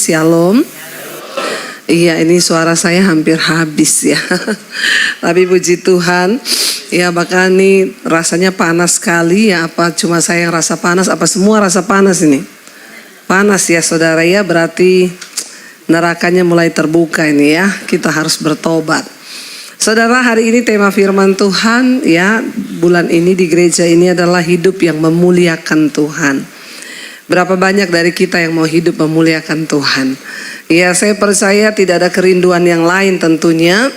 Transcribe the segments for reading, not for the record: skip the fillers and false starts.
Shalom. Iya, ini suara saya hampir habis ya. Tapi puji Tuhan, ya bahkan ini rasanya panas sekali ya. Apa cuma saya yang rasa panas, apa semua rasa panas ini? Panas ya saudara ya, berarti nerakanya mulai terbuka ini ya. Kita harus bertobat. Saudara, hari ini tema firman Tuhan ya, bulan ini di gereja ini adalah hidup yang memuliakan Tuhan. Berapa banyak dari kita yang mau hidup memuliakan Tuhan? Ya, saya percaya tidak ada kerinduan yang lain tentunya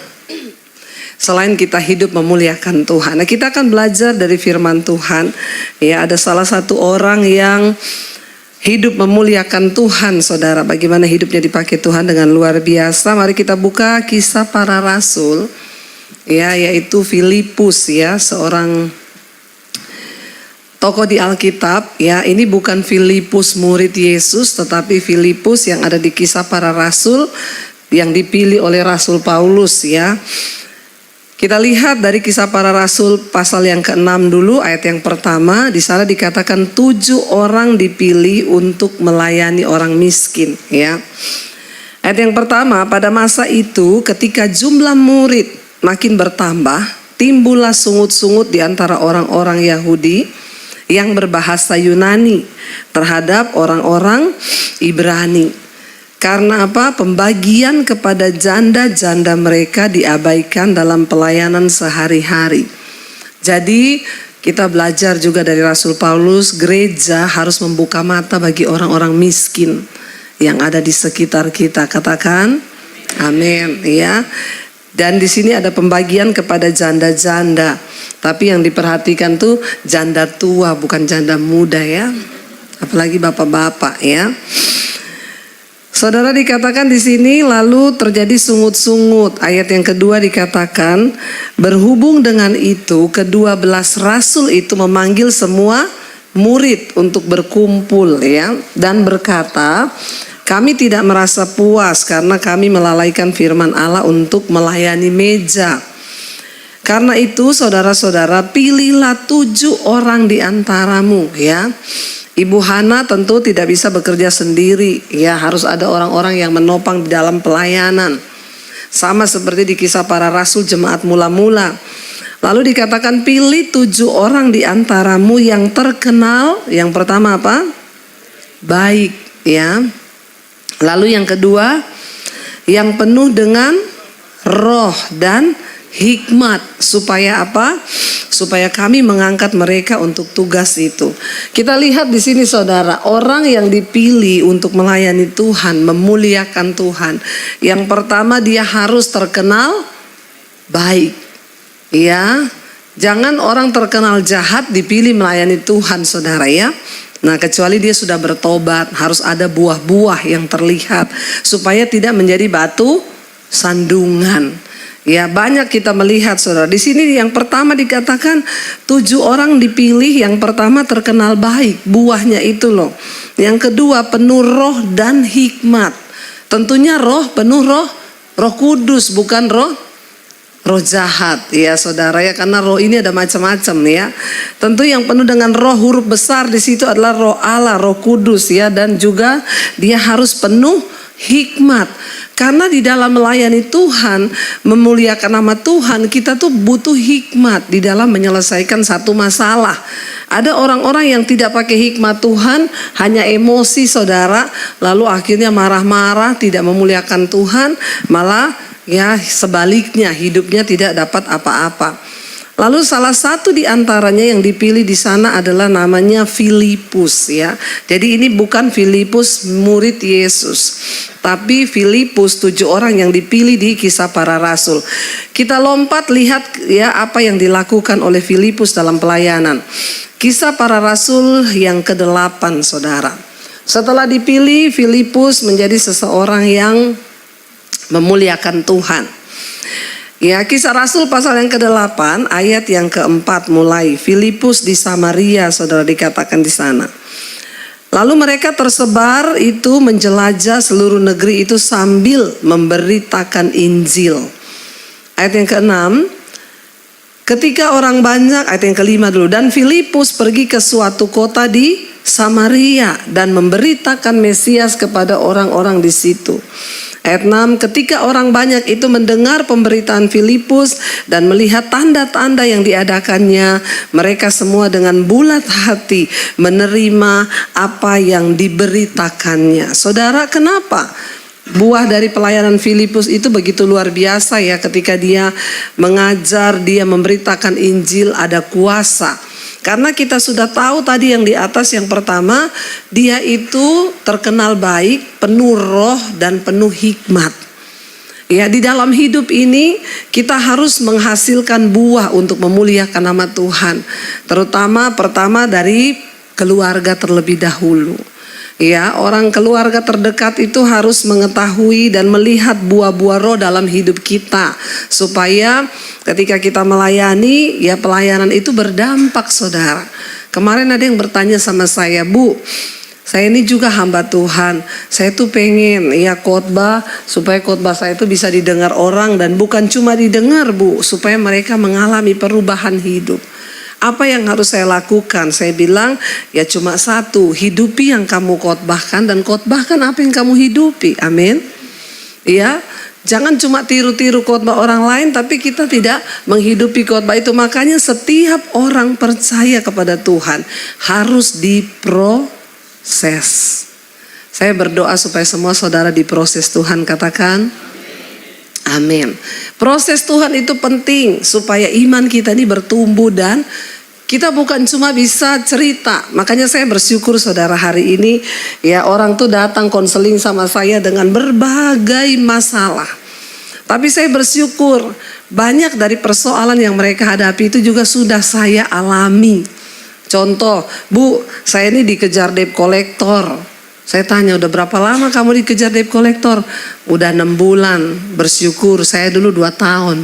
selain kita hidup memuliakan Tuhan. Nah, kita akan belajar dari firman Tuhan. Ya, ada salah satu orang yang hidup memuliakan Tuhan, saudara. Bagaimana hidupnya dipakai Tuhan dengan luar biasa. Mari kita buka Kisah Para Rasul. Ya, yaitu Filipus ya, seorang tokoh di Alkitab ya. Ini bukan Filipus murid Yesus, tetapi Filipus yang ada di Kisah Para Rasul yang dipilih oleh Rasul Paulus ya. Kita lihat dari Kisah Para Rasul pasal yang ke-6 dulu, ayat yang pertama. Di sana dikatakan 7 orang dipilih untuk melayani orang miskin ya. Ayat yang pertama, pada masa itu ketika jumlah murid makin bertambah, timbullah sungut-sungut di antara orang-orang Yahudi yang berbahasa Yunani terhadap orang-orang Ibrani. Karena apa? Pembagian kepada janda-janda mereka diabaikan dalam pelayanan sehari-hari. Jadi kita belajar juga dari Rasul Paulus, gereja harus membuka mata bagi orang-orang miskin yang ada di sekitar kita. Katakan amin ya. Dan di sini ada pembagian kepada janda-janda. Tapi yang diperhatikan tuh janda tua, bukan janda muda ya. Apalagi bapak-bapak ya. Saudara, dikatakan di sini lalu terjadi sungut-sungut. Ayat yang kedua dikatakan, berhubung dengan itu ke-12 rasul itu memanggil semua murid untuk berkumpul ya, dan berkata, kami tidak merasa puas karena kami melalaikan firman Allah untuk melayani meja. Karena itu saudara-saudara, pilihlah 7 orang di antaramu ya. Ibu Hana tentu tidak bisa bekerja sendiri ya, harus ada orang-orang yang menopang di dalam pelayanan. Sama seperti di Kisah Para Rasul jemaat mula-mula. Lalu dikatakan pilih 7 orang di antaramu yang terkenal. Yang pertama apa? Baik ya. Lalu yang kedua, yang penuh dengan roh dan hikmat. Supaya apa? Supaya kami mengangkat mereka untuk tugas itu. Kita lihat di sini saudara, orang yang dipilih untuk melayani Tuhan, memuliakan Tuhan. Yang pertama, dia harus terkenal baik. Ya, jangan orang terkenal jahat dipilih melayani Tuhan, saudara ya. Nah, kecuali dia sudah bertobat, harus ada buah-buah yang terlihat supaya tidak menjadi batu sandungan. Ya, banyak kita melihat saudara. Di sini yang pertama dikatakan 7 orang dipilih. Yang pertama terkenal baik, buahnya itu loh. Yang kedua penuh roh dan hikmat. Tentunya roh, penuh roh kudus, bukan roh jahat ya saudara ya, karena roh ini ada macam-macam ya. Tentu yang penuh dengan roh, huruf besar di situ adalah roh Allah, roh kudus ya, dan juga dia harus penuh hikmat. Karena di dalam melayani Tuhan, memuliakan nama Tuhan, kita tuh butuh hikmat di dalam menyelesaikan satu masalah. Ada orang-orang yang tidak pakai hikmat Tuhan, hanya emosi saudara, lalu akhirnya marah-marah, tidak memuliakan Tuhan, malah ya sebaliknya hidupnya tidak dapat apa-apa. Lalu salah satu di antaranya yang dipilih di sana adalah namanya Filipus ya. Jadi ini bukan Filipus murid Yesus, tapi Filipus 7 orang yang dipilih di Kisah Para Rasul. Kita lompat lihat ya apa yang dilakukan oleh Filipus dalam pelayanan. Kisah Para Rasul yang ke-8 saudara. Setelah dipilih, Filipus menjadi seseorang yang memuliakan Tuhan. Ya, Kisah Rasul pasal yang ke-8 ayat yang ke-4 mulai. Filipus di Samaria, saudara, dikatakan di sana. Lalu mereka tersebar itu menjelajah seluruh negeri itu sambil memberitakan Injil. Ayat yang ke-6, ketika orang banyak, ayat yang ke-5 dulu. Dan Filipus pergi ke suatu kota di Samaria dan memberitakan Mesias kepada orang-orang di situ. Ayat 6, ketika orang banyak itu mendengar pemberitaan Filipus dan melihat tanda-tanda yang diadakannya, mereka semua dengan bulat hati menerima apa yang diberitakannya. Saudara, kenapa buah dari pelayanan Filipus itu begitu luar biasa ya? Ketika dia mengajar, dia memberitakan Injil, ada kuasa. Karena kita sudah tahu tadi yang di atas, yang pertama, dia itu terkenal baik, penuh roh dan penuh hikmat. Ya, di dalam hidup ini kita harus menghasilkan buah untuk memuliakan nama Tuhan. Terutama pertama dari keluarga terlebih dahulu. Ya, orang keluarga terdekat itu harus mengetahui dan melihat buah-buah roh dalam hidup kita, supaya ketika kita melayani, ya pelayanan itu berdampak, saudara. Kemarin ada yang bertanya sama saya, Bu, saya ini juga hamba Tuhan, saya tuh pengen ya khotbah supaya khotbah saya itu bisa didengar orang, dan bukan cuma didengar, Bu, supaya mereka mengalami perubahan hidup. Apa yang harus saya lakukan? Saya bilang ya cuma satu, hidupi yang kamu khotbahkan dan khotbahkan apa yang kamu hidupi. Amin. Ya, jangan cuma tiru-tiru khotbah orang lain tapi kita tidak menghidupi khotbah itu. Makanya setiap orang percaya kepada Tuhan harus diproses. Saya berdoa supaya semua saudara diproses Tuhan, katakan amin. Proses Tuhan itu penting supaya iman kita ini bertumbuh dan kita bukan cuma bisa cerita. Makanya saya bersyukur saudara, hari ini ya orang tuh datang konseling sama saya dengan berbagai masalah. Tapi saya bersyukur banyak dari persoalan yang mereka hadapi itu juga sudah saya alami. Contoh, Bu, saya ini dikejar debt collector. Saya tanya, udah berapa lama kamu dikejar debt collector? Udah 6 bulan. Bersyukur, saya dulu 2 tahun.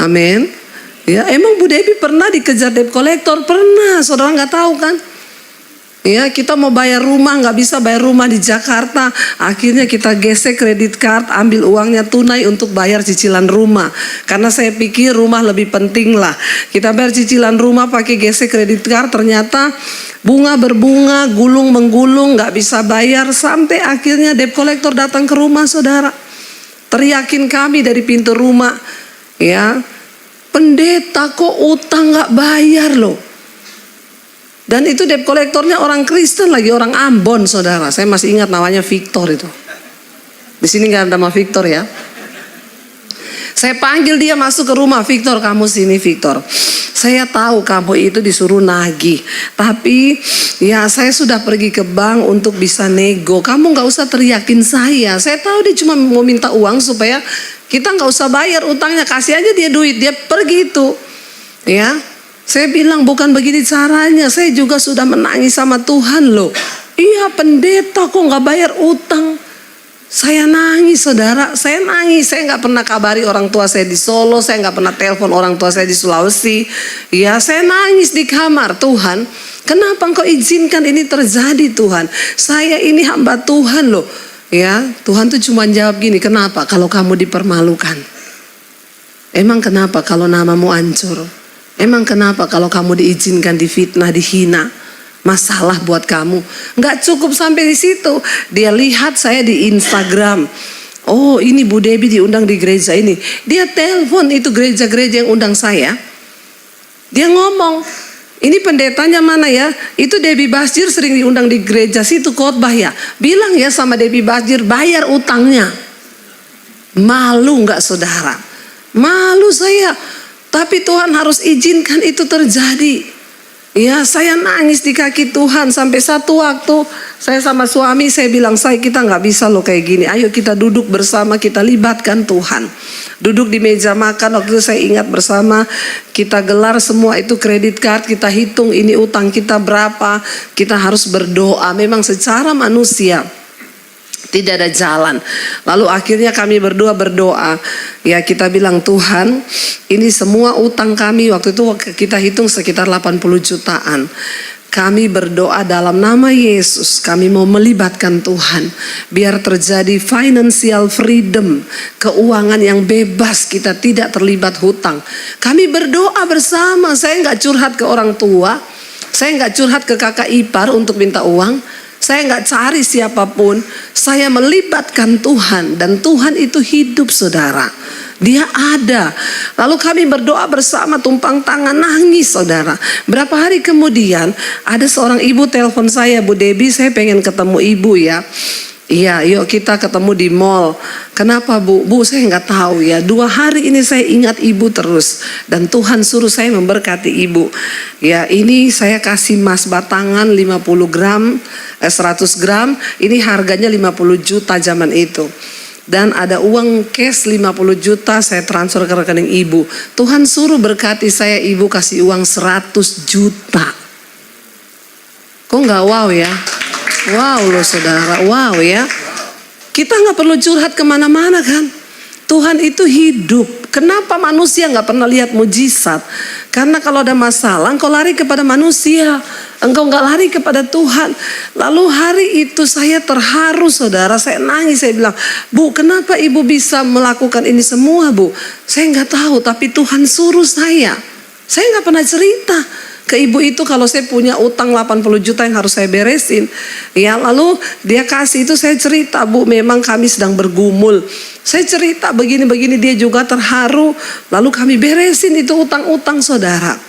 Amin. Ya, emang Bu Debbie pernah dikejar debt collector? Pernah, saudara nggak tahu kan? Ya, kita mau bayar rumah, nggak bisa bayar rumah di Jakarta. Akhirnya kita gesek kredit card, ambil uangnya tunai untuk bayar cicilan rumah. Karena saya pikir rumah lebih penting lah. Kita bayar cicilan rumah pakai gesek kredit card, ternyata bunga berbunga, gulung menggulung, nggak bisa bayar. Sampai akhirnya debt collector datang ke rumah saudara. Teriakin kami dari pintu rumah. Ya, pendeta kok utang nggak bayar loh. Dan itu debt kolektornya orang Kristen lagi, orang Ambon saudara. Saya masih ingat namanya Victor itu. Di sini nggak ada nama Victor ya. Saya panggil dia masuk ke rumah, Victor kamu sini Victor. Saya tahu kamu itu disuruh nagih. Tapi ya saya sudah pergi ke bank untuk bisa nego. Kamu nggak usah teriakin saya. Saya tahu dia cuma mau minta uang supaya kita nggak usah bayar utangnya. Kasih aja dia duit, dia pergi itu. Ya. Saya bilang bukan begini caranya. Saya juga sudah menangis sama Tuhan loh. Iya pendeta kok nggak bayar utang. Saya nangis saudara. Saya nangis. Saya nggak pernah kabari orang tua saya di Solo. Saya nggak pernah telepon orang tua saya di Sulawesi. Ya saya nangis di kamar. Tuhan, kenapa Engkau izinkan ini terjadi Tuhan? Saya ini hamba Tuhan loh. Ya Tuhan tuh cuma jawab gini. Kenapa kalau kamu dipermalukan? Emang kenapa kalau namamu hancur? Emang kenapa kalau kamu diizinkan difitnah, dihina? Masalah buat kamu. Nggak cukup sampai di situ. Dia lihat saya di Instagram. Oh ini Bu Debbie diundang di gereja ini. Dia telepon itu gereja-gereja yang undang saya. Dia ngomong, ini pendetanya mana ya? Itu Debbie Basjir sering diundang di gereja situ khotbah ya. Bilang ya sama Debbie Basjir bayar utangnya. Malu nggak saudara? Malu saya. Tapi Tuhan harus izinkan itu terjadi. Ya saya nangis di kaki Tuhan. Sampai satu waktu saya sama suami saya bilang, kita nggak bisa loh kayak gini. Ayo kita duduk bersama, kita libatkan Tuhan. Duduk di meja makan, waktu itu saya ingat bersama. Kita gelar semua itu kredit card, kita hitung ini utang kita berapa. Kita harus berdoa. Memang secara manusia tidak ada jalan. Lalu akhirnya kami berdoa. Ya kita bilang Tuhan, ini semua utang kami waktu itu kita hitung sekitar 80 jutaan. Kami berdoa dalam nama Yesus, kami mau melibatkan Tuhan. Biar terjadi financial freedom, keuangan yang bebas, kita tidak terlibat hutang. Kami berdoa bersama, saya nggak curhat ke orang tua. Saya nggak curhat ke kakak ipar untuk minta uang. Saya nggak cari siapapun. Saya melibatkan Tuhan, dan Tuhan itu hidup, saudara. Dia ada. Lalu kami berdoa bersama, tumpang tangan, nangis, saudara. Berapa hari kemudian ada seorang ibu telepon saya, Bu Debbie, saya pengen ketemu ibu ya. Iya, yuk kita ketemu di mall. Kenapa, Bu? Bu, saya nggak tahu ya. 2 hari ini saya ingat ibu terus, dan Tuhan suruh saya memberkati ibu. Ya, ini saya kasih emas batangan 50 gram, 100 gram. Ini harganya 50 juta zaman itu. Dan ada uang cash 50 juta saya transfer ke rekening ibu. Tuhan suruh berkati saya, ibu kasih uang 100 juta. Kok nggak wow ya? Wow loh saudara, wow ya. Kita nggak perlu curhat kemana-mana kan. Tuhan itu hidup. Kenapa manusia nggak pernah lihat mujizat? Karena kalau ada masalah, engkau lari kepada manusia, engkau nggak lari kepada Tuhan. Lalu hari itu saya terharu, saudara. Saya nangis, saya bilang, Bu, kenapa ibu bisa melakukan ini semua, Bu? Saya nggak tahu, tapi Tuhan suruh saya. Saya nggak pernah cerita ke ibu itu kalau saya punya utang 80 juta yang harus saya beresin. Ya, lalu dia kasih itu, saya cerita, Bu, memang kami sedang bergumul. Saya cerita begini-begini, dia juga terharu. Lalu kami beresin itu utang-utang, saudara.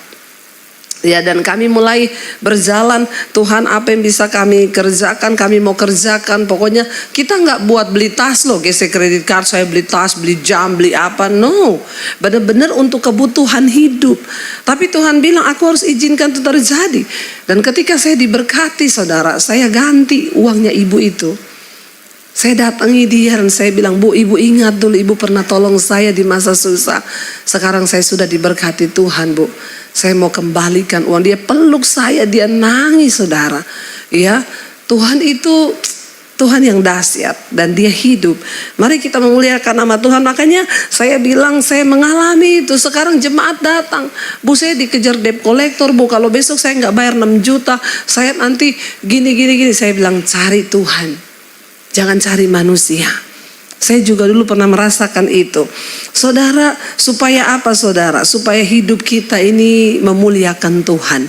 Ya, dan kami mulai berjalan. Tuhan, apa yang bisa kami kerjakan, kami mau kerjakan. Pokoknya kita nggak buat beli tas loh, gesek kredit card, saya beli tas, beli jam, beli apa. No, benar-benar untuk kebutuhan hidup. Tapi Tuhan bilang, aku harus izinkan itu terjadi. Dan ketika saya diberkati, saudara, saya ganti uangnya ibu itu. Saya datangi dia dan saya bilang, Bu, ibu ingat dulu ibu pernah tolong saya di masa susah. Sekarang saya sudah diberkati Tuhan, Bu. Saya mau kembalikan uang. Dia peluk saya, dia nangis, saudara. Ya, Tuhan itu Tuhan yang dahsyat dan dia hidup. Mari kita memuliakan nama Tuhan. Makanya saya bilang saya mengalami itu. Sekarang jemaat datang, Bu, saya dikejar debt collector, Bu. Kalau besok saya nggak bayar 6 juta, saya nanti gini. Saya bilang cari Tuhan, jangan cari manusia. Saya juga dulu pernah merasakan itu. Saudara, supaya apa saudara? Supaya hidup kita ini memuliakan Tuhan.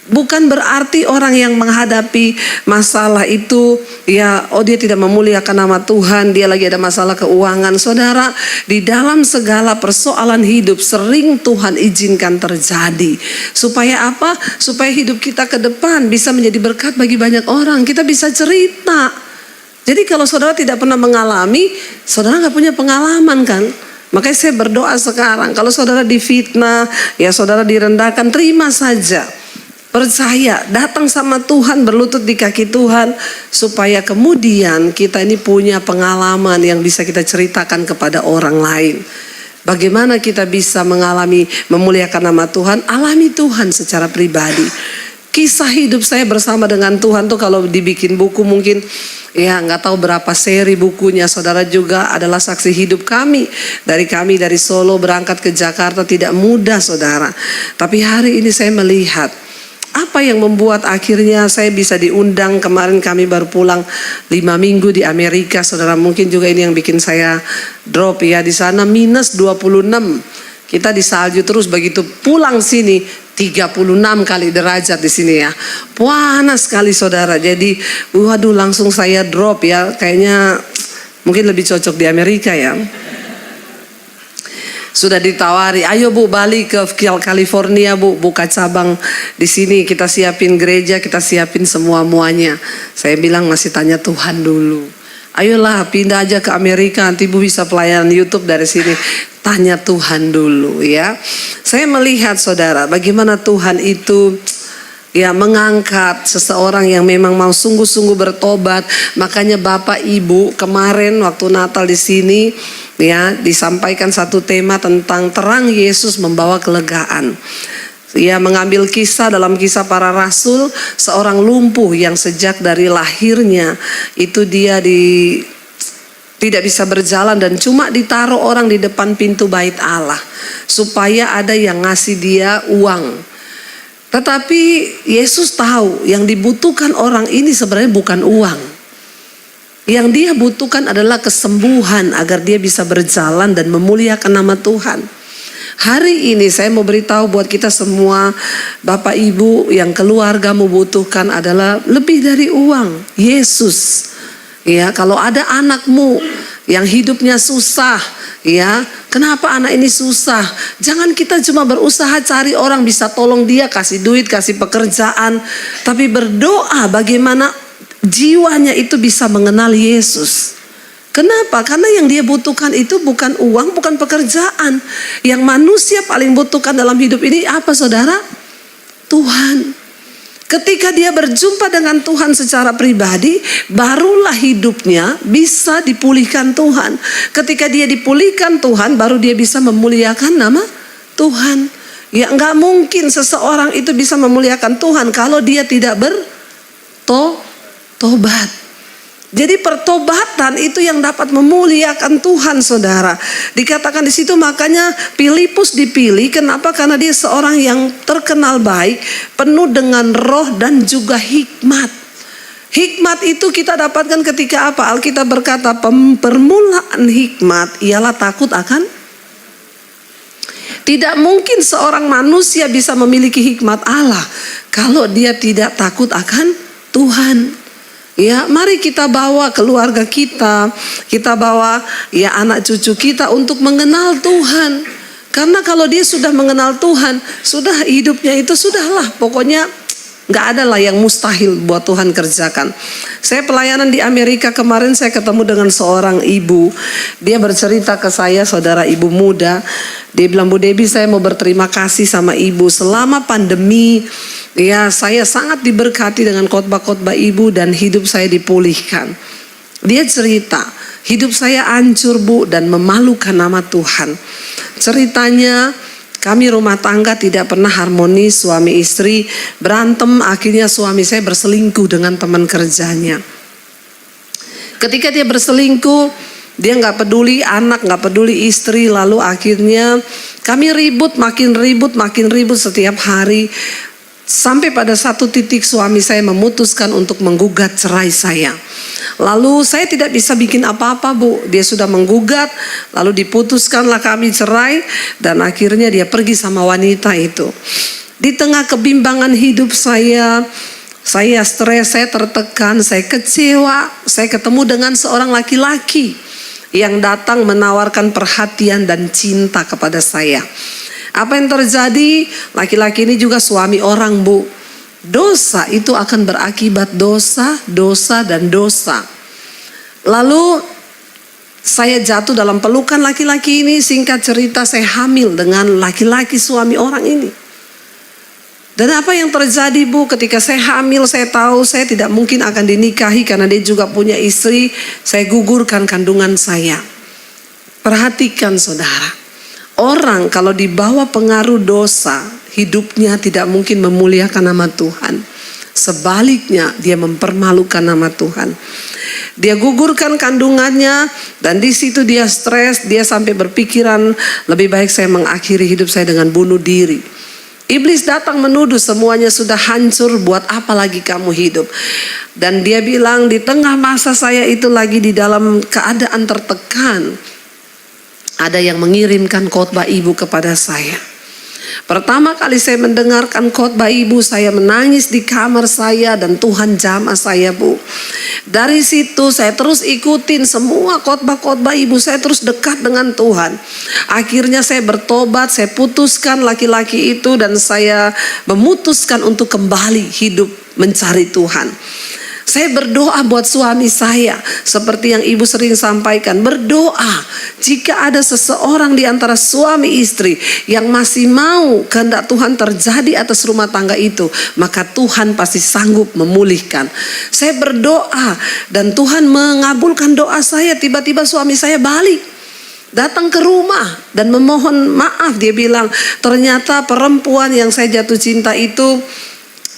Bukan berarti orang yang menghadapi masalah itu, ya, oh dia tidak memuliakan nama Tuhan, dia lagi ada masalah keuangan. Saudara, di dalam segala persoalan hidup sering Tuhan izinkan terjadi. Supaya apa? Supaya hidup kita ke depan bisa menjadi berkat bagi banyak orang. Kita bisa cerita. Jadi kalau saudara tidak pernah mengalami, saudara nggak punya pengalaman kan? Makanya saya berdoa sekarang, kalau saudara difitnah, ya saudara direndahkan, terima saja. Percaya, datang sama Tuhan, berlutut di kaki Tuhan, supaya kemudian kita ini punya pengalaman yang bisa kita ceritakan kepada orang lain. Bagaimana kita bisa mengalami memuliakan nama Tuhan? Alami Tuhan secara pribadi. Kisah hidup saya bersama dengan Tuhan tuh kalau dibikin buku mungkin ya nggak tahu berapa seri bukunya. Saudara juga adalah saksi hidup kami dari Solo berangkat ke Jakarta tidak mudah, saudara. Tapi hari ini saya melihat apa yang membuat akhirnya saya bisa diundang. Kemarin kami baru pulang 5 minggu di Amerika, saudara. Mungkin juga ini yang bikin saya drop ya. Di sana minus 26. Kita di salju terus, begitu pulang sini 36 kali derajat di sini ya. Panas sekali saudara. Jadi waduh langsung saya drop ya. Kayaknya mungkin lebih cocok di Amerika ya. Sudah ditawari, ayo Bu balik ke California, Bu, buka cabang di sini, kita siapin gereja, kita siapin semua-muanya. Saya bilang masih tanya Tuhan dulu. Ayolah pindah aja ke Amerika, nanti Bu bisa pelayanan YouTube dari sini. Tanya Tuhan dulu ya. Saya melihat saudara bagaimana Tuhan itu ya mengangkat seseorang yang memang mau sungguh-sungguh bertobat. Makanya Bapak Ibu kemarin waktu Natal di sini ya disampaikan satu tema tentang terang Yesus membawa kelegaan. Ya, mengambil kisah dalam Kisah Para Rasul, seorang lumpuh yang sejak dari lahirnya itu dia tidak bisa berjalan dan cuma ditaruh orang di depan pintu bait Allah supaya ada yang ngasih dia uang. Tetapi Yesus tahu yang dibutuhkan orang ini sebenarnya bukan uang. Yang dia butuhkan adalah kesembuhan agar dia bisa berjalan dan memuliakan nama Tuhan. Hari ini saya mau beritahu buat kita semua, Bapak Ibu, yang keluarga membutuhkan adalah lebih dari uang. Yesus. Ya, kalau ada anakmu yang hidupnya susah, ya, kenapa anak ini susah? Jangan kita cuma berusaha cari orang bisa tolong dia, kasih duit, kasih pekerjaan, tapi berdoa bagaimana jiwanya itu bisa mengenal Yesus. Kenapa? Karena yang dia butuhkan itu bukan uang, bukan pekerjaan. Yang manusia paling butuhkan dalam hidup ini apa, saudara? Tuhan. Ketika dia berjumpa dengan Tuhan secara pribadi, barulah hidupnya bisa dipulihkan Tuhan. Ketika dia dipulihkan Tuhan, baru dia bisa memuliakan nama Tuhan. Ya, nggak mungkin seseorang itu bisa memuliakan Tuhan kalau dia tidak bertobat. Jadi pertobatan itu yang dapat memuliakan Tuhan, saudara. Dikatakan di situ, makanya Filipus dipilih. Kenapa? Karena dia seorang yang terkenal baik, penuh dengan roh dan juga hikmat. Hikmat itu kita dapatkan ketika apa? Alkitab berkata permulaan hikmat ialah takut akan. Tidak mungkin seorang manusia bisa memiliki hikmat Allah kalau dia tidak takut akan Tuhan. Ya, mari kita bawa keluarga kita bawa ya anak cucu kita untuk mengenal Tuhan. Karena kalau dia sudah mengenal Tuhan, sudah hidupnya itu sudahlah, pokoknya nggak ada lah yang mustahil buat Tuhan kerjakan. Saya pelayanan di Amerika kemarin, saya ketemu dengan seorang ibu. Dia bercerita ke saya, saudara, ibu muda. Dia bilang, Bu Debbie, saya mau berterima kasih sama ibu. Selama pandemi, ya, saya sangat diberkati dengan khotbah-khotbah ibu dan hidup saya dipulihkan. Dia cerita, hidup saya hancur, Bu, dan memalukan nama Tuhan. Ceritanya, kami rumah tangga tidak pernah harmonis, suami istri berantem, akhirnya suami saya berselingkuh dengan teman kerjanya. Ketika dia berselingkuh, dia nggak peduli anak, nggak peduli istri, lalu akhirnya kami makin ribut setiap hari. Sampai pada satu titik suami saya memutuskan untuk menggugat cerai saya. Lalu saya tidak bisa bikin apa-apa, Bu. Dia sudah menggugat, lalu diputuskanlah kami cerai. Dan akhirnya dia pergi sama wanita itu. Di tengah kebimbangan hidup saya stres, saya tertekan, saya kecewa. Saya ketemu dengan seorang laki-laki yang datang menawarkan perhatian dan cinta kepada saya. Apa yang terjadi? Laki-laki ini juga suami orang, Bu. Dosa itu akan berakibat dosa, dosa, dan dosa. Lalu saya jatuh dalam pelukan laki-laki ini. Singkat cerita, saya hamil dengan laki-laki suami orang ini. Dan apa yang terjadi, Bu? Ketika saya hamil, saya tahu saya tidak mungkin akan dinikahi karena dia juga punya istri. Saya gugurkan kandungan saya. Perhatikan, saudara. Orang kalau dibawa pengaruh dosa, hidupnya tidak mungkin memuliakan nama Tuhan. Sebaliknya, dia mempermalukan nama Tuhan. Dia gugurkan kandungannya dan di situ dia stres, dia sampai berpikiran lebih baik saya mengakhiri hidup saya dengan bunuh diri. Iblis datang menuduh semuanya sudah hancur, buat apa lagi kamu hidup? Dan dia bilang, di tengah masa saya itu lagi di dalam keadaan tertekan, ada yang mengirimkan khotbah ibu kepada saya. Pertama kali saya mendengarkan khotbah ibu, saya menangis di kamar saya dan Tuhan jamah saya, Bu. Dari situ saya terus ikutin semua khotbah-khotbah ibu, saya terus dekat dengan Tuhan. Akhirnya saya bertobat, saya putuskan laki-laki itu dan saya memutuskan untuk kembali hidup mencari Tuhan. Saya berdoa buat suami saya, seperti yang ibu sering sampaikan, berdoa jika ada seseorang di antara suami istri yang masih mau kehendak Tuhan terjadi atas rumah tangga itu, maka Tuhan pasti sanggup memulihkan. Saya berdoa dan Tuhan mengabulkan doa saya. Tiba-tiba suami saya balik, datang ke rumah dan memohon maaf. Dia bilang, ternyata perempuan yang saya jatuh cinta itu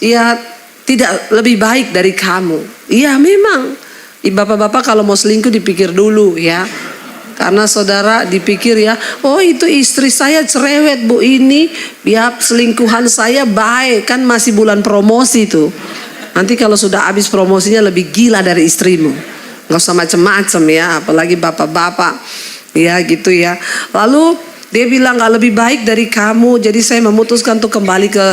ya tidak lebih baik dari kamu. Iya, memang bapak-bapak kalau mau selingkuh dipikir dulu ya. Karena saudara dipikir ya, oh itu istri saya cerewet, Bu, ini ya selingkuhan saya baik, kan masih bulan promosi tuh. Nanti kalau sudah habis promosinya lebih gila dari istrimu. Gak usah macem-macem ya, apalagi bapak-bapak ya gitu ya. Lalu Dia bilang gak lebih baik dari kamu, jadi saya memutuskan untuk kembali ke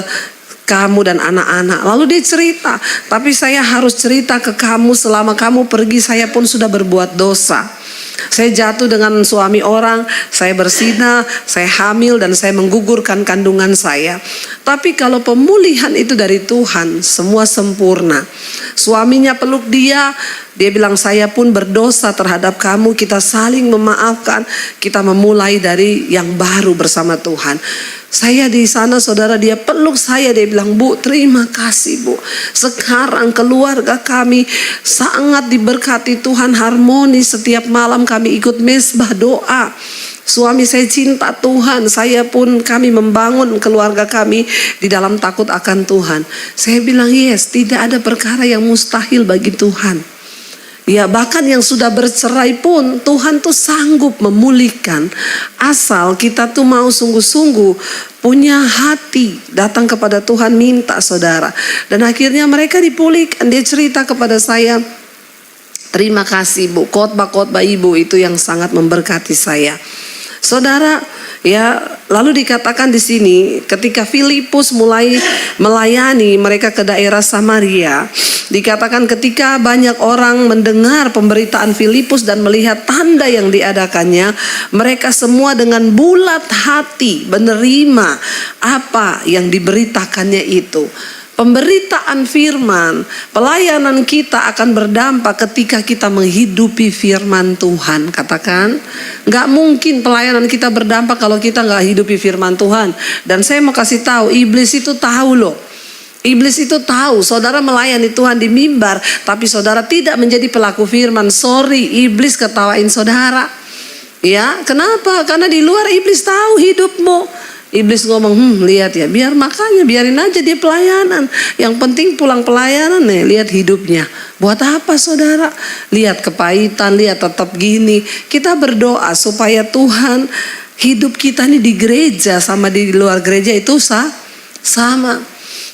kamu dan anak-anak. Lalu dia cerita, tapi saya harus cerita ke kamu, selama kamu pergi saya pun sudah berbuat dosa. Saya jatuh dengan suami orang, saya berzina, saya hamil dan saya menggugurkan kandungan saya. Tapi kalau pemulihan itu dari Tuhan, semua sempurna. Suaminya peluk dia bilang saya pun berdosa terhadap kamu, kita saling memaafkan, kita memulai dari yang baru bersama Tuhan. Saya di sana saudara, dia peluk saya, dia bilang, Bu terima kasih Bu, sekarang keluarga kami sangat diberkati Tuhan, harmonis, setiap malam kami ikut mesbah doa. Suami saya cinta Tuhan, kami membangun keluarga kami di dalam takut akan Tuhan. Saya bilang yes, tidak ada perkara yang mustahil bagi Tuhan. Ya bahkan yang sudah bercerai pun Tuhan tuh sanggup memulihkan, asal kita tuh mau sungguh-sungguh punya hati datang kepada Tuhan, minta saudara. Dan akhirnya mereka dipulihkan. Dia cerita kepada saya, terima kasih Bu, khotbah ibu itu yang sangat memberkati saya. Saudara, ya lalu dikatakan di sini ketika Filipus mulai melayani mereka ke daerah Samaria, dikatakan ketika banyak orang mendengar pemberitaan Filipus dan melihat tanda yang diadakannya, mereka semua dengan bulat hati menerima apa yang diberitakannya itu. Pemberitaan firman, pelayanan kita akan berdampak ketika kita menghidupi firman Tuhan. Katakan, gak mungkin pelayanan kita berdampak kalau kita gak hidupi firman Tuhan. Dan saya mau kasih tahu, iblis itu tahu loh. Iblis itu tahu saudara melayani Tuhan di mimbar, tapi saudara tidak menjadi pelaku firman. Sorry, iblis ketawain saudara. Ya, kenapa? Karena di luar iblis tahu hidupmu. Iblis ngomong, lihat ya, biarin aja dia pelayanan. Yang penting pulang pelayanan nih, lihat hidupnya. Buat apa saudara? Lihat kepahitan, lihat tetap gini. Kita berdoa supaya Tuhan, hidup kita nih di gereja sama di luar gereja itu sama.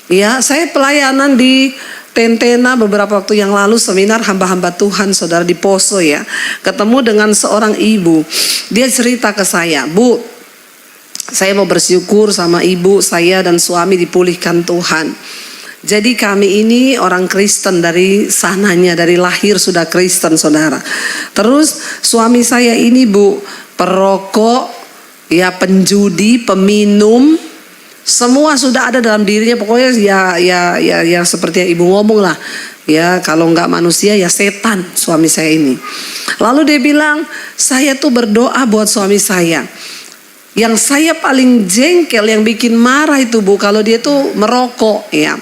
Ya, saya pelayanan di Tentena beberapa waktu yang lalu, seminar hamba-hamba Tuhan saudara di Poso ya. Ketemu dengan seorang ibu. Dia cerita ke saya, Bu, saya mau bersyukur sama ibu saya dan suami dipulihkan Tuhan. Jadi kami ini orang Kristen dari sananya, dari lahir sudah Kristen saudara. Terus suami saya ini Bu, perokok, ya penjudi, peminum, semua sudah ada dalam dirinya. Pokoknya ya seperti yang ibu ngomong lah. Ya kalau nggak manusia ya setan suami saya ini. Lalu dia bilang, saya tuh berdoa buat suami saya. Yang saya paling jengkel, yang bikin marah itu Bu, kalau dia tuh merokok ya.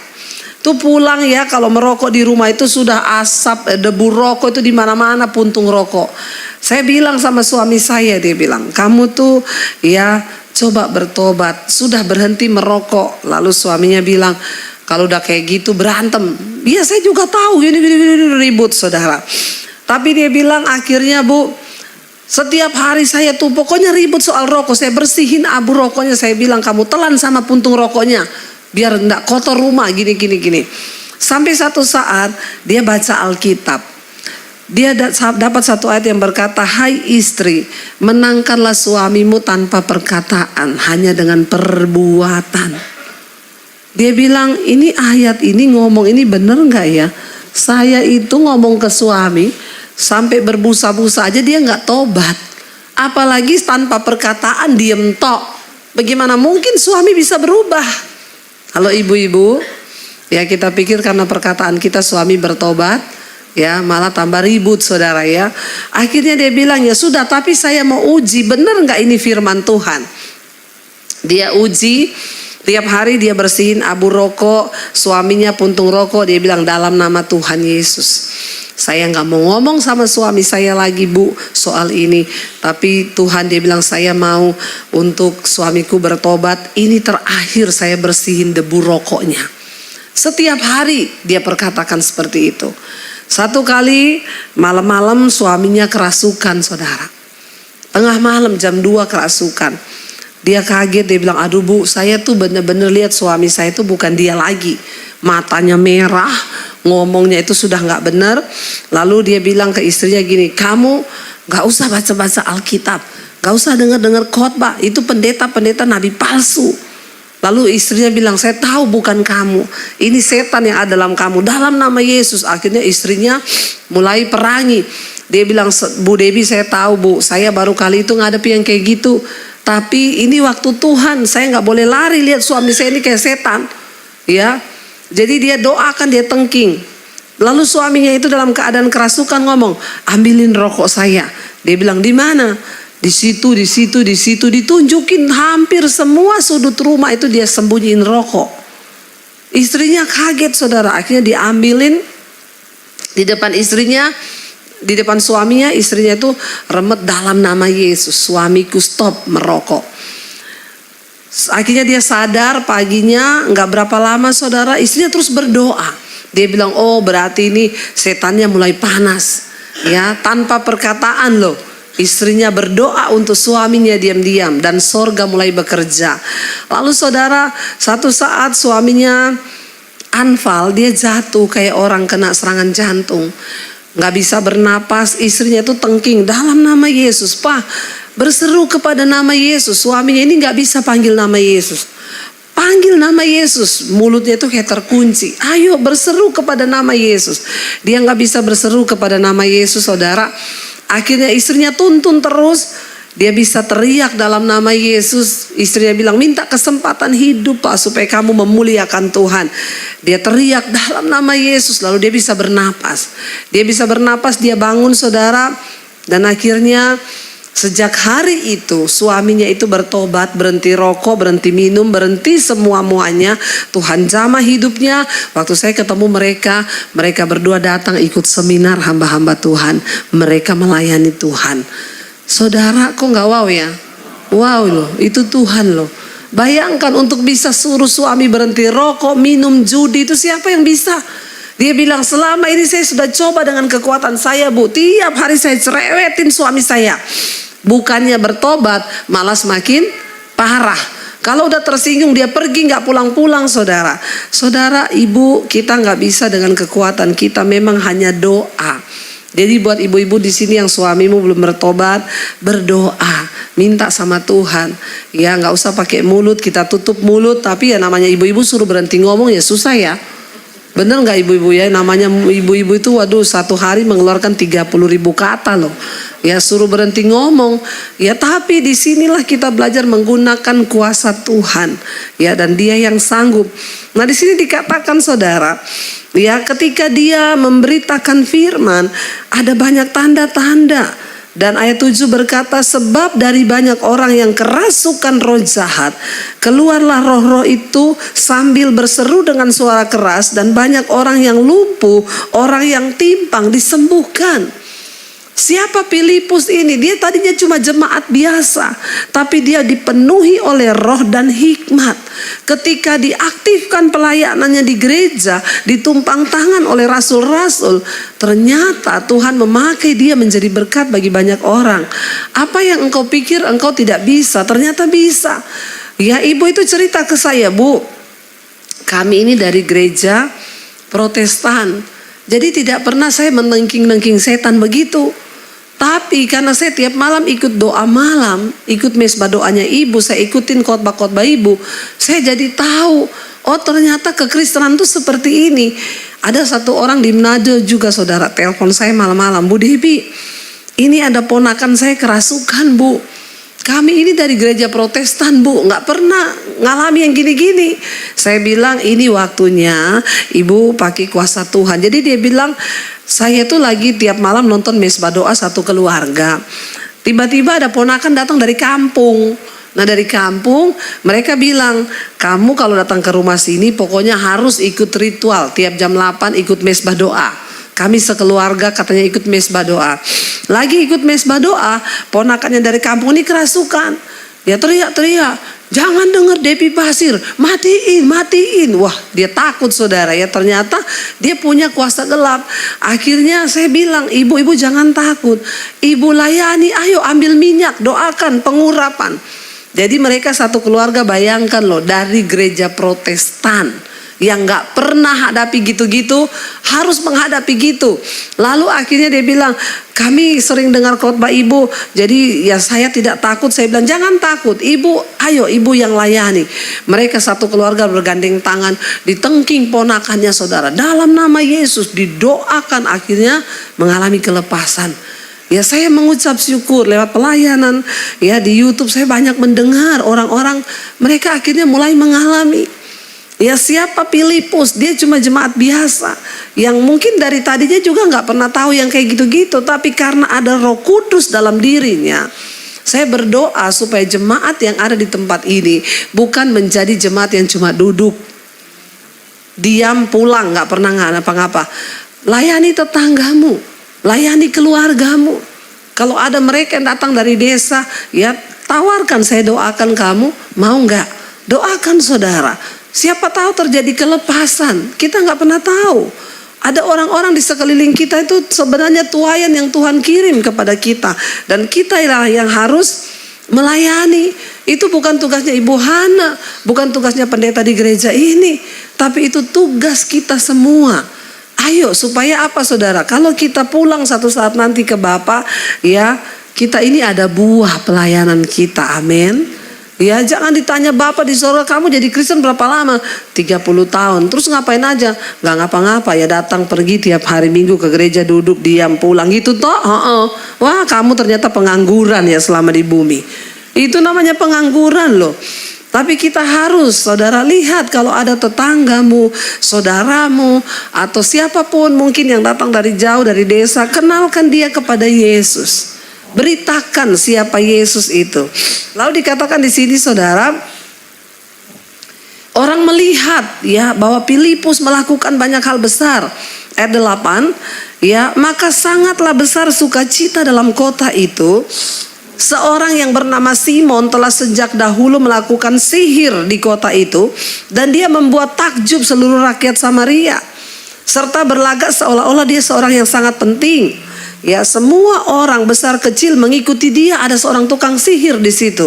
Tuh pulang ya, kalau merokok di rumah itu sudah asap, debu rokok itu di mana-mana, puntung rokok. Saya bilang sama suami saya, dia bilang, kamu tuh ya coba bertobat, sudah berhenti merokok. Lalu suaminya bilang, kalau udah kayak gitu berantem. Iya saya juga tahu gini ribut saudara. Tapi dia bilang akhirnya Bu, setiap hari saya tuh pokoknya ribut soal rokok. Saya bersihin abu rokoknya. Saya bilang kamu telan sama puntung rokoknya, biar enggak kotor rumah gini. Sampai satu saat dia baca Alkitab. Dia dapat satu ayat yang berkata, hai istri, menangkanlah suamimu tanpa perkataan, hanya dengan perbuatan. Dia bilang ini ayat ini ngomong ini bener gak ya? Saya itu ngomong ke suami sampai berbusa-busa aja dia nggak tobat, apalagi tanpa perkataan diem tok. Bagaimana mungkin suami bisa berubah? Halo ibu-ibu, ya kita pikir karena perkataan kita suami bertobat, ya malah tambah ribut saudara ya. Akhirnya dia bilang ya sudah, tapi saya mau uji bener nggak ini firman Tuhan. Dia uji. Tiap hari dia bersihin abu rokok, suaminya puntung rokok. Dia bilang dalam nama Tuhan Yesus, saya nggak mau ngomong sama suami saya lagi Bu soal ini. Tapi Tuhan dia bilang saya mau untuk suamiku bertobat. Ini terakhir saya bersihin debu rokoknya. Setiap hari dia perkatakan seperti itu. Satu kali malam-malam suaminya kerasukan saudara. Tengah malam jam 2 kerasukan. Dia kaget, dia bilang aduh Bu, saya tuh bener-bener lihat suami saya tuh bukan dia lagi. Matanya merah, ngomongnya itu sudah gak benar. Lalu dia bilang ke istrinya gini, kamu gak usah baca-baca Alkitab, Gak usah dengar-dengar khotbah, itu pendeta-pendeta nabi palsu. Lalu istrinya bilang, saya tahu bukan kamu, ini setan yang ada dalam kamu, dalam nama Yesus. Akhirnya istrinya mulai perangi. Dia bilang, Bu Debbie saya tahu Bu, saya baru kali itu ngadepi yang kayak gitu. Tapi ini waktu Tuhan, saya gak boleh lari lihat suami saya ini kayak setan. Ya, jadi dia doakan, dia tengking. Lalu suaminya itu dalam keadaan kerasukan ngomong, ambilin rokok saya. Dia bilang, di mana? Di situ, ditunjukin hampir semua sudut rumah itu dia sembunyiin rokok. Istrinya kaget saudara, akhirnya diambilin di depan istrinya, di depan suaminya. Istrinya itu remet, dalam nama Yesus, suamiku stop merokok. Akhirnya dia sadar paginya, nggak berapa lama saudara, istrinya terus berdoa. Dia bilang, oh berarti ini setannya mulai panas. Ya, tanpa perkataan loh. Istrinya berdoa untuk suaminya diam-diam dan sorga mulai bekerja. Lalu saudara, satu saat suaminya anfal, dia jatuh kayak orang kena serangan jantung. Gak bisa bernapas, istrinya itu tengking, dalam nama Yesus. Pak, berseru kepada nama Yesus. Suaminya ini gak bisa panggil nama Yesus. Panggil nama Yesus, mulutnya itu kayak terkunci. Ayo berseru kepada nama Yesus. Dia gak bisa berseru kepada nama Yesus saudara. Akhirnya istrinya tuntun terus. Dia bisa teriak dalam nama Yesus. Istrinya bilang, minta kesempatan hidup Pak, supaya kamu memuliakan Tuhan. Dia teriak dalam nama Yesus. Lalu dia bisa bernapas. Dia bisa bernapas, dia bangun saudara. Dan akhirnya sejak hari itu suaminya itu bertobat, berhenti rokok, berhenti minum, berhenti semua-muanya. Tuhan jamah hidupnya. Waktu saya ketemu mereka berdua datang ikut seminar hamba-hamba Tuhan. Mereka melayani Tuhan. Saudara, kok gak wow ya? Wow loh, itu Tuhan loh. Bayangkan untuk bisa suruh suami berhenti rokok, minum, judi, itu siapa yang bisa? Dia bilang, selama ini saya sudah coba dengan kekuatan saya Bu. Tiap hari saya cerewetin suami saya. Bukannya bertobat, malah semakin parah. Kalau udah tersinggung dia pergi, gak pulang-pulang saudara. Saudara, ibu, kita gak bisa dengan kekuatan kita, memang hanya doa. Jadi buat ibu-ibu di sini yang suamimu belum bertobat, berdoa, minta sama Tuhan. Ya gak usah pakai mulut, kita tutup mulut. Tapi ya namanya ibu-ibu suruh berhenti ngomong ya susah ya. Bener gak ibu-ibu ya? Namanya ibu-ibu itu waduh satu hari mengeluarkan 30.000 kata loh. Ya suruh berhenti ngomong. Ya tapi disinilah kita belajar menggunakan kuasa Tuhan. Ya dan Dia yang sanggup. Nah di sini dikatakan saudara, ya ketika dia memberitakan firman, ada banyak tanda-tanda. Dan ayat 7 berkata, sebab dari banyak orang yang kerasukan roh jahat, keluarlah roh-roh itu sambil berseru dengan suara keras, dan banyak orang yang lumpuh, orang yang timpang disembuhkan. Siapa Filipus ini? Dia tadinya cuma jemaat biasa, tapi dia dipenuhi oleh roh dan hikmat. Ketika diaktifkan pelayanannya di gereja, ditumpang tangan oleh rasul-rasul, ternyata Tuhan memakai dia menjadi berkat bagi banyak orang. Apa yang engkau pikir engkau tidak bisa, ternyata bisa. Ya ibu itu cerita ke saya, Bu, kami ini dari gereja Protestan, jadi tidak pernah saya menengking-nengking setan begitu. Tapi karena saya tiap malam ikut doa malam, ikut mesbah doanya ibu, saya ikutin khotbah-khotbah ibu, saya jadi tahu, oh ternyata kekristenan itu seperti ini. Ada satu orang di Manado juga saudara, telepon saya malam-malam, Bu Debbie, ini ada ponakan saya kerasukan Bu. Kami ini dari gereja Protestan Bu, nggak pernah ngalami yang gini-gini. Saya bilang ini waktunya ibu pakai kuasa Tuhan. Jadi dia bilang, saya tuh lagi tiap malam nonton mesbah doa satu keluarga. Tiba-tiba ada ponakan datang dari kampung. Nah dari kampung mereka bilang, kamu kalau datang ke rumah sini pokoknya harus ikut ritual. Tiap jam 8 ikut mesbah doa. Kami sekeluarga katanya ikut mesbah doa. Lagi ikut mesbah doa, ponakannya dari kampung ini kerasukan. Dia teriak-teriak, jangan denger Debbie Basir, matiin. Wah dia takut saudara ya, ternyata dia punya kuasa gelap. Akhirnya saya bilang, ibu-ibu jangan takut. Ibu layani, ayo ambil minyak, doakan pengurapan. Jadi mereka satu keluarga, bayangkan loh, dari gereja Protestan. yang gak pernah hadapi gitu-gitu harus menghadapi gitu. Lalu akhirnya dia bilang, kami sering dengar khotbah ibu, jadi ya saya tidak takut. Saya bilang, jangan takut ibu, ayo ibu yang layani. Mereka satu keluarga bergandeng tangan, ditengking ponakannya saudara, dalam nama Yesus didoakan, akhirnya mengalami kelepasan. Ya saya mengucap syukur lewat pelayanan ya di YouTube, saya banyak mendengar orang-orang mereka akhirnya mulai mengalami. Ya siapa Filipus, dia cuma jemaat biasa yang mungkin dari tadinya juga nggak pernah tahu yang kayak gitu-gitu, tapi karena ada Roh Kudus dalam dirinya, saya berdoa supaya jemaat yang ada di tempat ini bukan menjadi jemaat yang cuma duduk, diam pulang, nggak pernah ngapa-ngapa. Layani tetanggamu, layani keluargamu. Kalau ada mereka yang datang dari desa, ya tawarkan, saya doakan kamu, mau nggak? Doakan saudara. Siapa tahu terjadi kelepasan, kita nggak pernah tahu. Ada orang-orang di sekeliling kita itu sebenarnya tuayan yang Tuhan kirim kepada kita, dan kita yang harus melayani. Itu bukan tugasnya Ibu Hana, bukan tugasnya pendeta di gereja ini, tapi itu tugas kita semua. Ayo, supaya apa saudara? Kalau kita pulang satu saat nanti ke Bapa, ya kita ini ada buah pelayanan kita, amin. Ya jangan ditanya Bapak di sorga, kamu jadi Kristen berapa lama? 30 tahun. Terus ngapain aja? Gak ngapa-ngapa ya, datang pergi tiap hari Minggu ke gereja, duduk diam pulang gitu toh. Wah kamu ternyata pengangguran ya selama di bumi. Itu namanya pengangguran loh. Tapi kita harus saudara lihat, kalau ada tetanggamu, saudaramu, atau siapapun mungkin yang datang dari jauh dari desa, kenalkan dia kepada Yesus. Beritakan siapa Yesus itu. Lalu dikatakan di sini saudara, orang melihat ya bahwa Filipus melakukan banyak hal besar. Ayat 8, ya maka sangatlah besar sukacita dalam kota itu. Seorang yang bernama Simon telah sejak dahulu melakukan sihir di kota itu, dan dia membuat takjub seluruh rakyat Samaria, serta berlagak seolah-olah dia seorang yang sangat penting. Ya semua orang besar kecil mengikuti dia. Ada seorang tukang sihir di situ.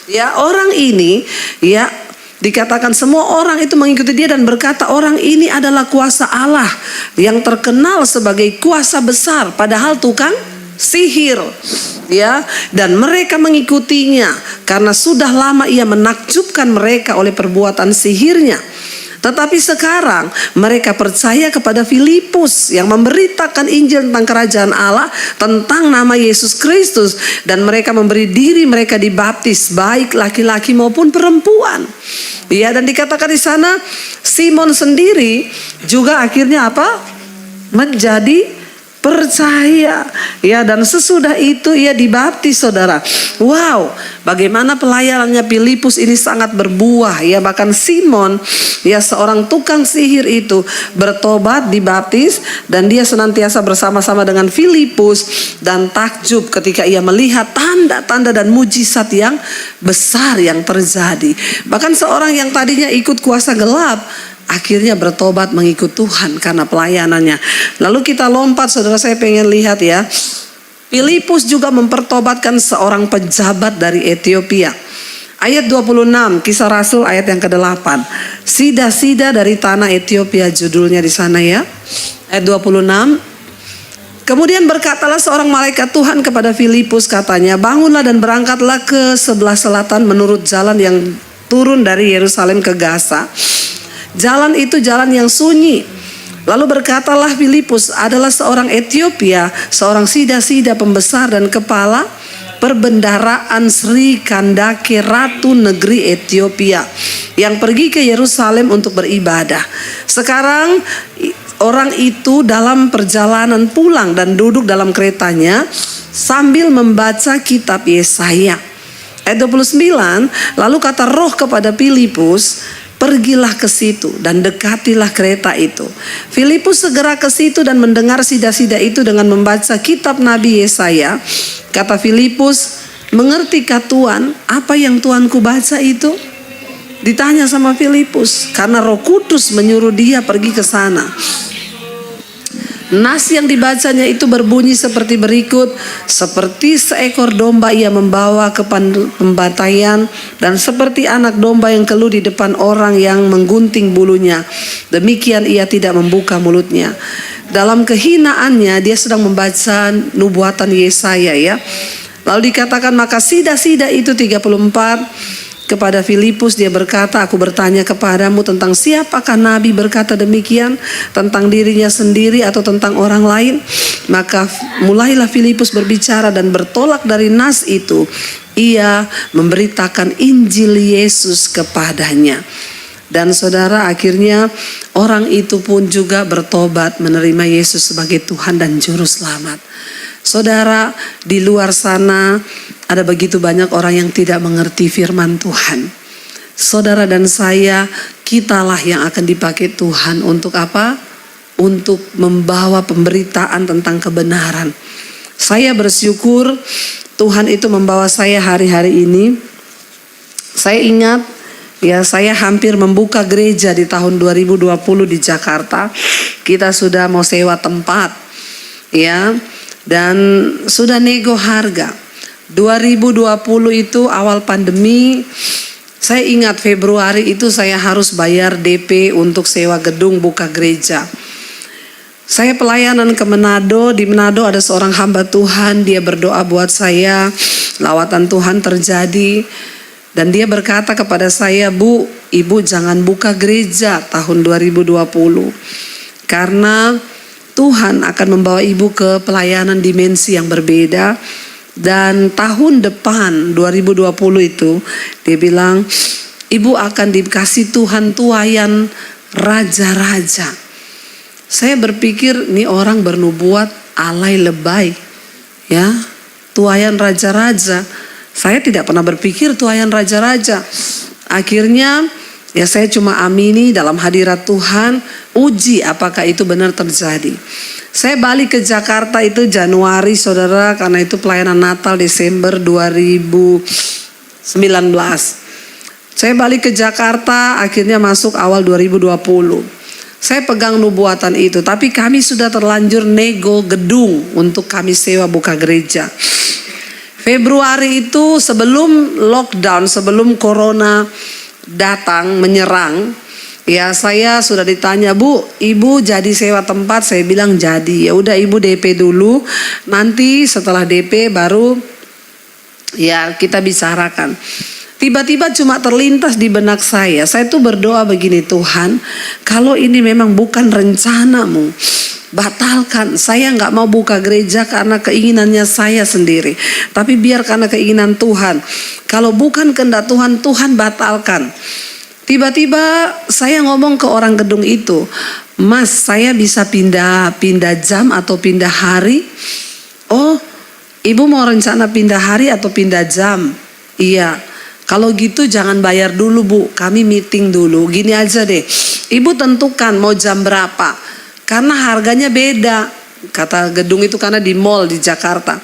Ya orang ini ya dikatakan semua orang itu mengikuti dia dan berkata, orang ini adalah kuasa Allah yang terkenal sebagai kuasa besar, padahal tukang sihir. Ya, dan mereka mengikutinya karena sudah lama ia menakjubkan mereka oleh perbuatan sihirnya. Tetapi sekarang mereka percaya kepada Filipus yang memberitakan Injil tentang kerajaan Allah, tentang nama Yesus Kristus, dan mereka memberi diri mereka dibaptis, baik laki-laki maupun perempuan. Ya, dan dikatakan di sana Simon sendiri juga akhirnya apa? Menjadi percaya. Ya, dan sesudah itu ia dibaptis saudara. Wow, bagaimana pelayanannya Filipus ini sangat berbuah ya. Bahkan Simon ya seorang tukang sihir itu bertobat, dibaptis, dan dia senantiasa bersama-sama dengan Filipus dan takjub ketika ia melihat tanda-tanda dan mujizat yang besar yang terjadi. Bahkan seorang yang tadinya ikut kuasa gelap akhirnya bertobat mengikut Tuhan karena pelayanannya. Lalu kita lompat saudara, saya pengen lihat ya. Filipus juga mempertobatkan seorang pejabat dari Ethiopia. Ayat 26, Kisah Rasul ayat yang ke-8. Sida-sida dari tanah Ethiopia judulnya di sana ya. Ayat 26. Kemudian berkatalah seorang malaikat Tuhan kepada Filipus, katanya, bangunlah dan berangkatlah ke sebelah selatan menurut jalan yang turun dari Yerusalem ke Gaza. Jalan itu jalan yang sunyi. Lalu berkatalah Filipus adalah seorang Ethiopia, seorang sida-sida pembesar dan kepala perbendaraan Sri Kandake, ratu negeri Ethiopia, yang pergi ke Yerusalem untuk beribadah. Sekarang orang itu dalam perjalanan pulang dan duduk dalam keretanya sambil membaca kitab Yesaya. Ayat 29, lalu kata Roh kepada Filipus, pergilah ke situ dan dekatilah kereta itu. Filipus segera ke situ dan mendengar sida-sida itu dengan membaca kitab Nabi Yesaya. Kata Filipus, mengertikah Tuhan apa yang Tuanku baca itu? Ditanya sama Filipus karena Roh Kudus menyuruh dia pergi ke sana. Nas yang dibacanya itu berbunyi seperti berikut: seperti seekor domba ia membawa ke pembantaian, dan seperti anak domba yang keluh di depan orang yang menggunting bulunya, demikian ia tidak membuka mulutnya. Dalam kehinaannya dia sedang membaca nubuatan Yesaya ya. Lalu dikatakan, maka sida-sida itu 34 kepada Filipus dia berkata, aku bertanya kepadamu tentang siapakah nabi berkata demikian, tentang dirinya sendiri atau tentang orang lain? Maka mulailah Filipus berbicara dan bertolak dari nas itu ia memberitakan Injil Yesus kepadanya. Dan saudara, akhirnya orang itu pun juga bertobat menerima Yesus sebagai Tuhan dan Juru Selamat. Saudara, di luar sana ada begitu banyak orang yang tidak mengerti firman Tuhan. Saudara dan saya, kitalah yang akan dipakai Tuhan untuk apa? Untuk membawa pemberitaan tentang kebenaran. Saya bersyukur Tuhan itu membawa saya hari-hari ini. Saya ingat ya, saya hampir membuka gereja di tahun 2020 di Jakarta. Kita sudah mau sewa tempat ya, dan sudah nego harga. 2020 itu awal pandemi, saya ingat Februari itu saya harus bayar DP untuk sewa gedung buka gereja. Saya pelayanan ke Manado. Di Manado ada seorang hamba Tuhan, dia berdoa buat saya, lawatan Tuhan terjadi. Dan dia berkata kepada saya, Bu, Ibu jangan buka gereja tahun 2020. Karena Tuhan akan membawa Ibu ke pelayanan dimensi yang berbeda. Dan tahun depan 2020 itu dia bilang, Ibu akan dikasih Tuhan tuayan raja-raja. Saya berpikir ini orang bernubuat alay lebay ya, tuayan raja-raja. Saya tidak pernah berpikir tuayan raja-raja. Akhirnya ya saya cuma amini dalam hadirat Tuhan, uji apakah itu benar terjadi. Saya balik ke Jakarta itu Januari saudara, karena itu pelayanan Natal Desember 2019. Saya balik ke Jakarta akhirnya masuk awal 2020. Saya pegang nubuatan itu, tapi kami sudah terlanjur nego gedung untuk kami sewa buka gereja. Februari itu sebelum lockdown, sebelum corona datang menyerang, ya saya sudah ditanya, Bu, Ibu jadi sewa tempat? Saya bilang jadi. Ya udah Ibu DP dulu, nanti setelah DP baru ya kita bicarakan. Tiba-tiba cuma terlintas di benak saya tuh berdoa begini, Tuhan, kalau ini memang bukan rencanamu, batalkan. Saya nggak mau buka gereja karena keinginannya saya sendiri, tapi biar karena keinginan Tuhan. Kalau bukan kehendak Tuhan, Tuhan batalkan. Tiba-tiba saya ngomong ke orang gedung itu, Mas, saya bisa pindah jam atau pindah hari? Oh, Ibu mau rencana pindah hari atau pindah jam? Iya. Kalau gitu jangan bayar dulu, Bu, kami meeting dulu. Gini aja deh, Ibu tentukan mau jam berapa, karena harganya beda. Kata gedung itu karena di mall di Jakarta,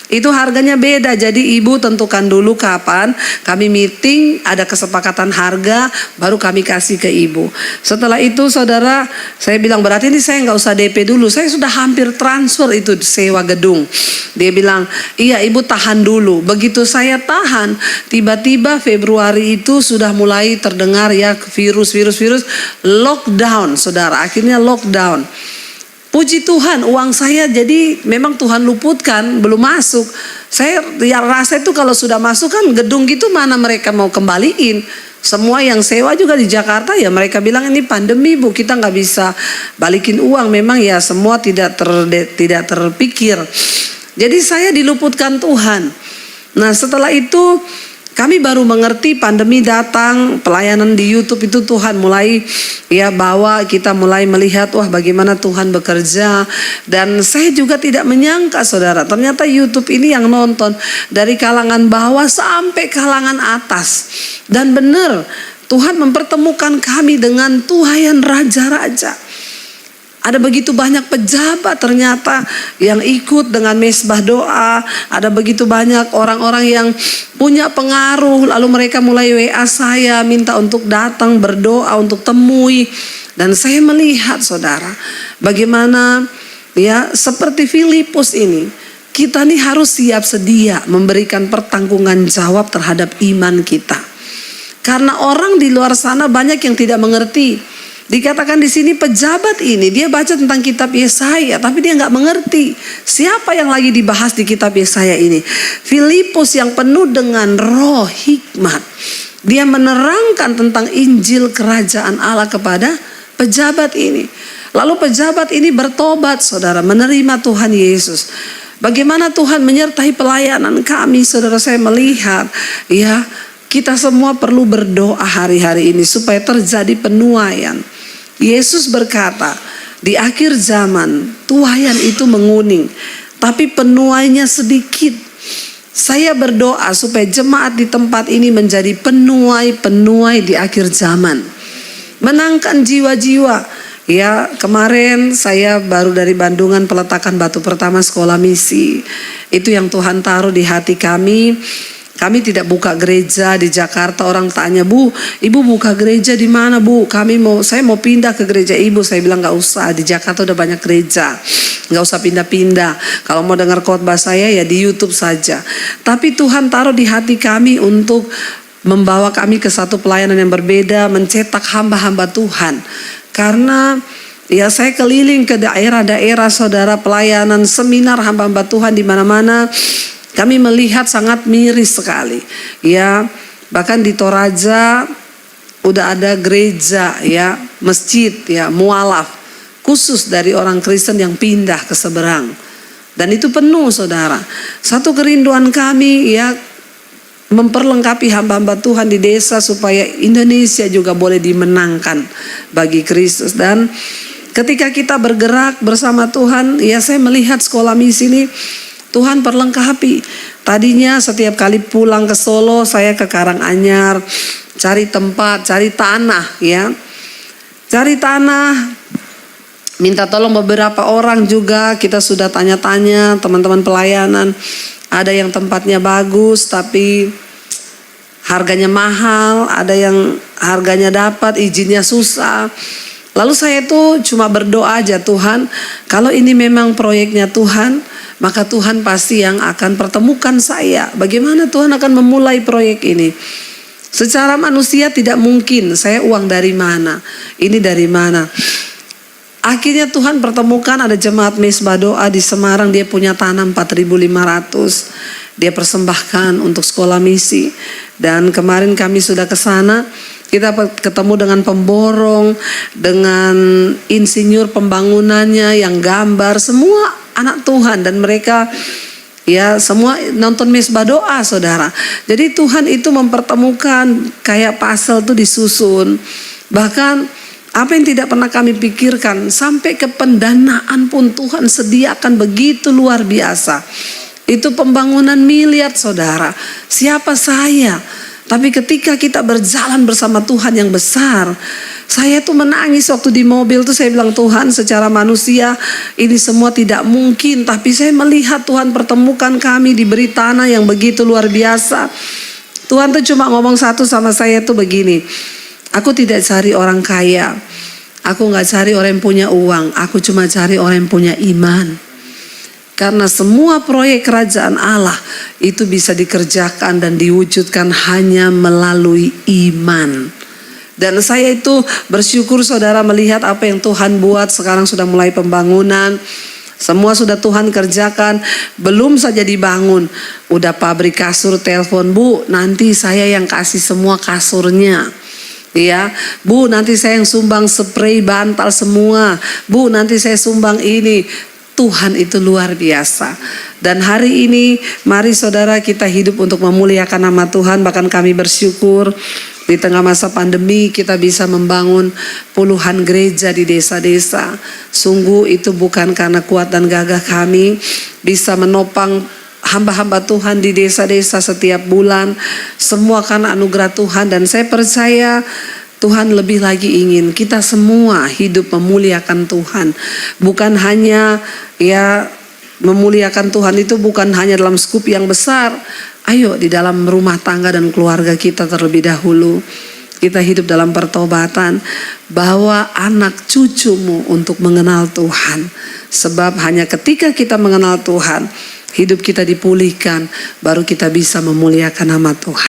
itu harganya beda. Jadi Ibu tentukan dulu kapan kami meeting, ada kesepakatan harga, baru kami kasih ke Ibu. Setelah itu saudara, saya bilang berarti ini saya nggak usah DP dulu, saya sudah hampir transfer itu sewa gedung. Dia bilang, iya Ibu tahan dulu. Begitu saya tahan, tiba-tiba Februari itu sudah mulai terdengar ya virus, lockdown saudara, akhirnya lockdown. Puji Tuhan, uang saya jadi memang Tuhan luputkan, belum masuk. Saya ya rasa itu kalau sudah masuk kan gedung gitu mana mereka mau kembaliin. Semua yang sewa juga di Jakarta ya mereka bilang ini pandemi, Bu, kita nggak bisa balikin uang. Memang ya semua tidak terpikir. Jadi saya diluputkan Tuhan. Nah setelah itu kami baru mengerti pandemi datang, pelayanan di YouTube itu Tuhan mulai ya bawa kita mulai melihat wah bagaimana Tuhan bekerja. Dan saya juga tidak menyangka saudara, ternyata YouTube ini yang nonton dari kalangan bawah sampai kalangan atas. Dan benar Tuhan mempertemukan kami dengan tuayan raja-raja. Ada begitu banyak pejabat ternyata yang ikut dengan mesbah doa. Ada begitu banyak orang-orang yang punya pengaruh. Lalu mereka mulai WA saya minta untuk datang berdoa, untuk temui. Dan saya melihat saudara bagaimana Ya, seperti Filipus ini, kita nih harus siap sedia memberikan pertanggungan jawab terhadap iman kita. Karena orang di luar sana banyak yang tidak mengerti. Dikatakan di sini pejabat ini dia baca tentang kitab Yesaya, tapi dia nggak mengerti siapa yang lagi dibahas di kitab Yesaya ini. Filipus yang penuh dengan roh hikmat, dia menerangkan tentang Injil Kerajaan Allah kepada pejabat ini. Lalu pejabat ini bertobat, saudara, menerima Tuhan Yesus. Bagaimana Tuhan menyertai pelayanan kami, saudara, saya melihat ya, kita semua perlu berdoa hari-hari ini supaya terjadi penuaian. Yesus berkata, di akhir zaman tuaian itu menguning, tapi penuainya sedikit. Saya berdoa supaya jemaat di tempat ini menjadi penuai-penuai di akhir zaman. Menangkan jiwa-jiwa. Ya, kemarin saya baru dari Bandungan peletakan batu pertama sekolah misi. Itu yang Tuhan taruh di hati kami. Kami tidak buka gereja di Jakarta. Orang tanya, "Bu, ibu buka gereja di mana, Bu? Saya mau pindah ke gereja ibu." Saya bilang, "Gak usah, di Jakarta udah banyak gereja, gak usah pindah-pindah. Kalau mau dengar khotbah saya ya di YouTube saja." Tapi Tuhan taruh di hati kami untuk membawa kami ke satu pelayanan yang berbeda, mencetak hamba-hamba Tuhan. Karena ya, saya keliling ke daerah-daerah, saudara, pelayanan, seminar hamba-hamba Tuhan di mana-mana. Kami melihat sangat miris sekali. Ya, bahkan di Toraja udah ada gereja, ya, masjid, ya, mualaf khusus dari orang Kristen yang pindah ke seberang. Dan itu penuh, saudara. Satu kerinduan kami, ya, memperlengkapi hamba-hamba Tuhan di desa supaya Indonesia juga boleh dimenangkan bagi Kristus. Dan ketika kita bergerak bersama Tuhan, ya, saya melihat sekolah misi ini Tuhan perlengkapi. Tadinya setiap kali pulang ke Solo, saya ke Karanganyar, cari tempat, cari tanah, ya. Cari tanah, minta tolong beberapa orang juga, kita sudah tanya-tanya teman-teman pelayanan. Ada yang tempatnya bagus tapi harganya mahal, ada yang harganya dapat, izinnya susah. Lalu saya tuh cuma berdoa aja, Tuhan, kalau ini memang proyeknya Tuhan, maka Tuhan pasti yang akan pertemukan saya. Bagaimana Tuhan akan memulai proyek ini? Secara manusia tidak mungkin, saya uang dari mana? Ini dari mana? Akhirnya Tuhan pertemukan ada jemaat Mesbah Doa di Semarang, dia punya tanah 4.500. Dia persembahkan untuk sekolah misi. Dan kemarin kami sudah ke sana, kita ketemu dengan pemborong, dengan insinyur pembangunannya yang gambar, semua anak Tuhan, dan mereka ya semua nonton Mesbah Doa, saudara. Jadi Tuhan itu mempertemukan kayak puzzle tuh disusun. Bahkan apa yang tidak pernah kami pikirkan, sampai ke pendanaan pun Tuhan sediakan begitu luar biasa. Itu pembangunan miliar, saudara. Siapa saya? Tapi ketika kita berjalan bersama Tuhan yang besar, saya tuh menangis waktu di mobil tuh, saya bilang, Tuhan, secara manusia ini semua tidak mungkin, tapi saya melihat Tuhan pertemukan kami, diberi tanah yang begitu luar biasa. Tuhan tuh cuma ngomong satu sama saya tuh begini, aku tidak cari orang kaya, aku gak cari orang yang punya uang, aku cuma cari orang yang punya iman. Karena semua proyek kerajaan Allah itu bisa dikerjakan dan diwujudkan hanya melalui iman. Dan saya itu bersyukur, saudara, melihat apa yang Tuhan buat. Sekarang sudah mulai pembangunan, semua sudah Tuhan kerjakan. Belum saja dibangun, udah pabrik kasur telepon, Bu, nanti saya yang kasih semua kasurnya. Ya, Bu, nanti saya yang sumbang spray bantal semua. Bu, nanti saya sumbang ini. Tuhan itu luar biasa. Dan hari ini mari saudara kita hidup untuk memuliakan nama Tuhan. Bahkan kami bersyukur di tengah masa pandemi kita bisa membangun puluhan gereja di desa-desa. Sungguh itu bukan karena kuat dan gagah kami, bisa menopang hamba-hamba Tuhan di desa-desa setiap bulan. Semua karena anugerah Tuhan, dan saya percaya Tuhan lebih lagi ingin kita semua hidup memuliakan Tuhan. Bukan hanya ya memuliakan Tuhan itu bukan hanya dalam skup yang besar. Ayo di dalam rumah tangga dan keluarga kita terlebih dahulu. Kita hidup dalam pertobatan. Bawa anak cucumu untuk mengenal Tuhan. Sebab hanya ketika kita mengenal Tuhan, hidup kita dipulihkan, baru kita bisa memuliakan nama Tuhan.